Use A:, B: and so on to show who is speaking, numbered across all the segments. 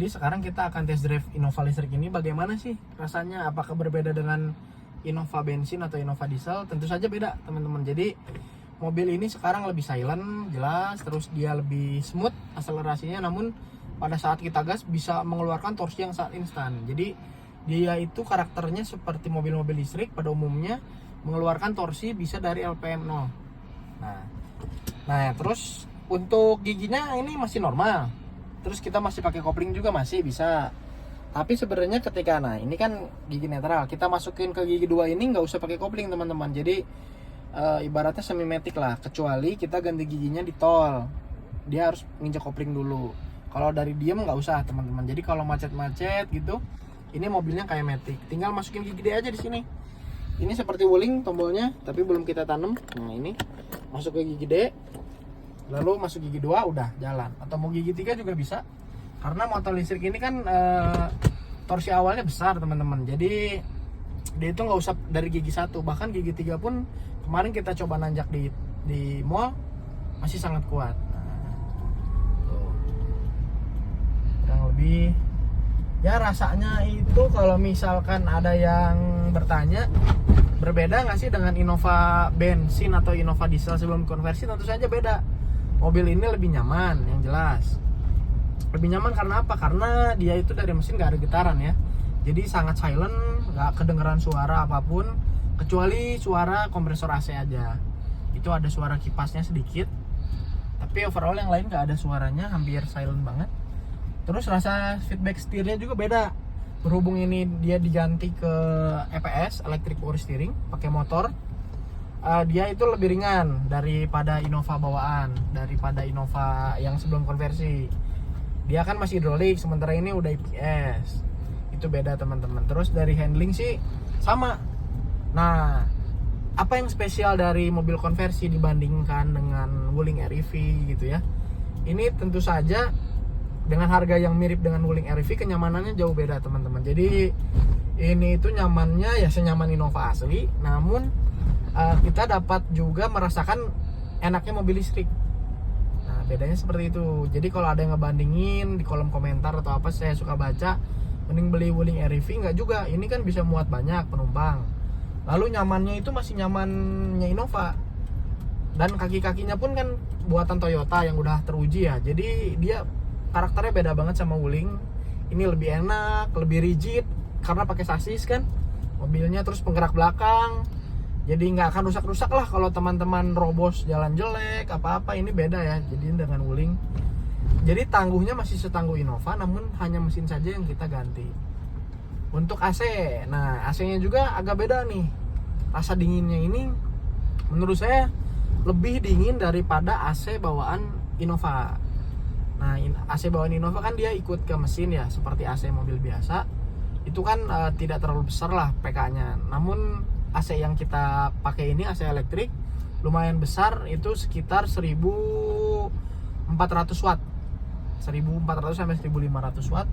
A: Jadi sekarang kita akan test drive Innova listrik ini. Bagaimana sih rasanya? Apakah berbeda dengan Innova bensin atau Innova diesel? Tentu saja beda teman-teman. Jadi mobil ini sekarang lebih silent, jelas, terus dia lebih smooth akselerasinya, namun pada saat kita gas bisa mengeluarkan torsi yang sangat instan. Jadi dia itu karakternya seperti mobil-mobil listrik pada umumnya, mengeluarkan torsi bisa dari LPM 0. Nah, terus untuk giginya ini masih normal. Terus kita masih pakai kopling juga masih bisa. Tapi sebenarnya ketika ini kan gigi netral, kita masukin ke gigi 2 ini nggak usah pakai kopling teman-teman. Jadi ibaratnya semi matic lah, kecuali kita ganti giginya di tol. Dia harus nginjek kopling dulu. Kalau dari diem nggak usah teman-teman. Jadi kalau macet-macet gitu, ini mobilnya kayak matic. Tinggal masukin gigi D aja di sini. Ini seperti wuling tombolnya, tapi belum kita tanam. Nah ini masuk ke gigi D, lalu masuk gigi 2 udah jalan. Atau mau gigi 3 juga bisa. Karena motor listrik ini kan torsi awalnya besar teman-teman. Jadi dia itu nggak usah dari gigi 1, bahkan gigi 3 pun kemarin kita coba nanjak di mall masih sangat kuat. Kurang lebih ya rasanya itu, kalau misalkan ada yang bertanya berbeda nggak sih dengan Innova bensin atau Innova diesel sebelum konversi, tentu saja beda. Mobil ini lebih nyaman, yang jelas lebih nyaman. Karena apa? Karena dia itu dari mesin nggak ada getaran ya, jadi sangat silent, nggak kedengeran suara apapun kecuali suara kompresor AC aja. Itu ada suara kipasnya sedikit, tapi overall yang lain nggak ada suaranya, hampir silent banget. Terus rasa feedback setirnya juga beda. Berhubung ini dia diganti ke EPS, Electric Power Steering, pakai motor, dia itu lebih ringan daripada Innova bawaan, daripada Innova yang sebelum konversi. Dia kan masih hidrolik, sementara ini udah IPS. Itu beda teman-teman. Terus dari handling sih sama. Nah, apa yang spesial dari mobil konversi dibandingkan dengan Wuling REV gitu ya? Ini tentu saja dengan harga yang mirip dengan Wuling REV, kenyamanannya jauh beda teman-teman. Jadi ini itu nyamannya ya senyaman Innova asli, namun kita dapat juga merasakan enaknya mobil listrik. Nah, bedanya seperti itu. Jadi kalau ada yang ngebandingin di kolom komentar atau apa, saya suka baca mending beli Wuling REV, enggak juga. Ini kan bisa muat banyak penumpang. Lalu nyamannya itu masih nyamannya Innova. Dan kaki-kakinya pun kan buatan Toyota yang udah teruji ya. Jadi dia karakternya beda banget sama Wuling. Ini lebih enak, lebih rigid karena pakai sasis kan mobilnya, terus penggerak belakang. Jadi nggak akan rusak-rusak lah kalau teman-teman robos jalan jelek apa-apa. Ini beda ya jadi dengan Wuling. Jadi tangguhnya masih setangguh Innova, namun hanya mesin saja yang kita ganti. Untuk AC, nah AC-nya juga agak beda nih. Rasa dinginnya ini menurut saya lebih dingin daripada AC bawaan Innova. Nah, AC bawaan Innova kan dia ikut ke mesin ya, seperti AC mobil biasa. Itu kan tidak terlalu besar lah PK-nya. Namun AC yang kita pakai ini AC elektrik lumayan besar, itu sekitar 1400 watt. 1400 sampai 1500 watt.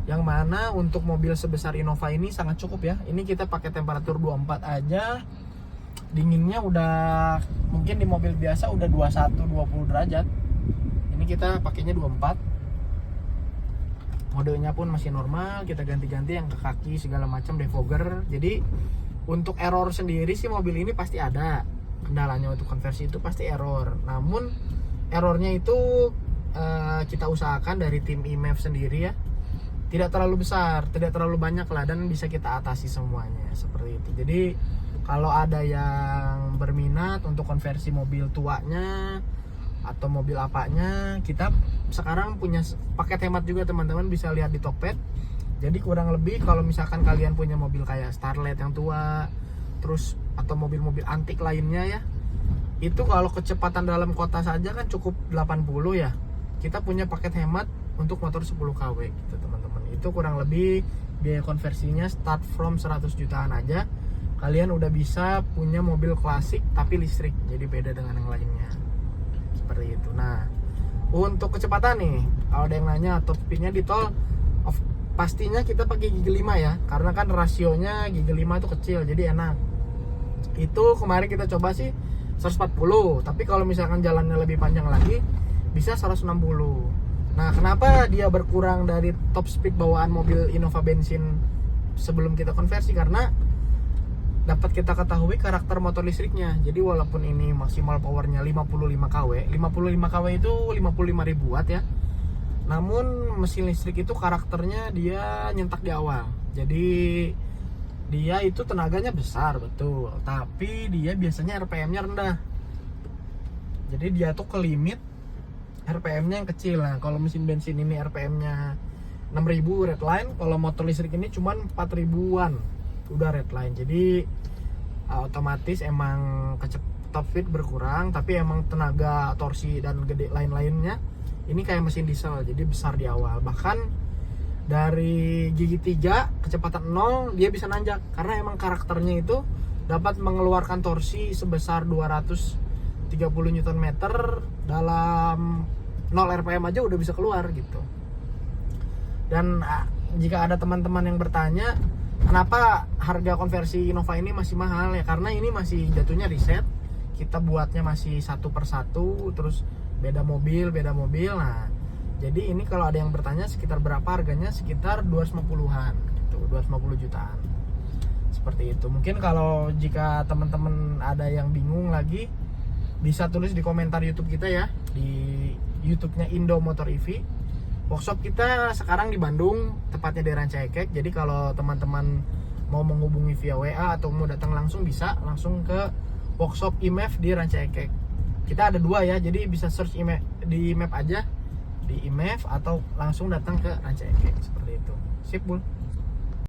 A: Yang mana untuk mobil sebesar Innova ini sangat cukup ya. Ini kita pakai temperatur 24 aja. Dinginnya udah mungkin di mobil biasa udah 21-20 derajat. Ini kita pakainya 24. Modenya pun masih normal, kita ganti-ganti yang ke kaki segala macam, defogger. Jadi untuk error sendiri sih mobil ini pasti ada. Kendalanya untuk konversi itu pasti error. Namun errornya itu kita usahakan dari tim IMEV sendiri ya. Tidak terlalu besar, tidak terlalu banyak lah, dan bisa kita atasi semuanya seperti itu. Jadi kalau ada yang berminat untuk konversi mobil tuanya atau mobil apanya, kita sekarang punya paket hemat juga teman-teman, bisa lihat di Tokped. Jadi kurang lebih kalau misalkan kalian punya mobil kayak Starlet yang tua, terus atau mobil-mobil antik lainnya ya, itu kalau kecepatan dalam kota saja kan cukup 80 ya. Kita punya paket hemat untuk motor 10 kW gitu teman-teman. Itu kurang lebih biaya konversinya start from 100 jutaan aja. Kalian udah bisa punya mobil klasik tapi listrik. Jadi beda dengan yang lainnya. Seperti itu. Nah, untuk kecepatan nih, kalau ada yang nanya top speednya di tol, pastinya kita pakai gigi 5 ya, karena kan rasionya gigi 5 itu kecil, jadi enak. Itu kemarin kita coba sih 140, tapi kalau misalkan jalannya lebih panjang lagi bisa 160. Nah, kenapa dia berkurang dari top speed bawaan mobil Innova bensin sebelum kita konversi? Karena dapat kita ketahui karakter motor listriknya. Jadi walaupun ini maksimal powernya 55 kW, 55 kW itu 55.000 watt ya. Namun mesin listrik itu karakternya dia nyentak di awal. Jadi dia itu tenaganya besar betul, tapi dia biasanya RPM-nya rendah. Jadi dia tuh ke limit RPM-nya yang kecil. Nah, kalau mesin bensin ini RPM-nya 6.000 redline, kalau motor listrik ini cuman 4.000-an udah redline. Jadi otomatis emang top speed berkurang, tapi emang tenaga torsi dan gede lain-lainnya ini kayak mesin diesel, jadi besar di awal. Bahkan dari gigi 3 kecepatan 0 dia bisa nanjak karena emang karakternya itu dapat mengeluarkan torsi sebesar 230 Nm dalam 0 RPM aja udah bisa keluar gitu. Dan jika ada teman-teman yang bertanya kenapa harga konversi Innova ini masih mahal, ya karena ini masih jatuhnya riset, kita buatnya masih satu per satu, terus beda mobil. Nah, jadi ini kalau ada yang bertanya sekitar berapa harganya, sekitar 250-an gitu, 250 jutaan. Seperti itu. Mungkin kalau jika teman-teman ada yang bingung lagi, bisa tulis di komentar YouTube kita ya, di YouTube-nya Indo Motor EV. Workshop kita sekarang di Bandung, tepatnya di Ranca Ekek. Jadi kalau teman-teman mau menghubungi via WA atau mau datang langsung, bisa langsung ke workshop IMEF di Ranca Ekek. Kita ada 2 ya, jadi bisa search IMEF, di map aja di IMEF atau langsung datang ke Ranca Ekek, seperti itu. Sip, Bul.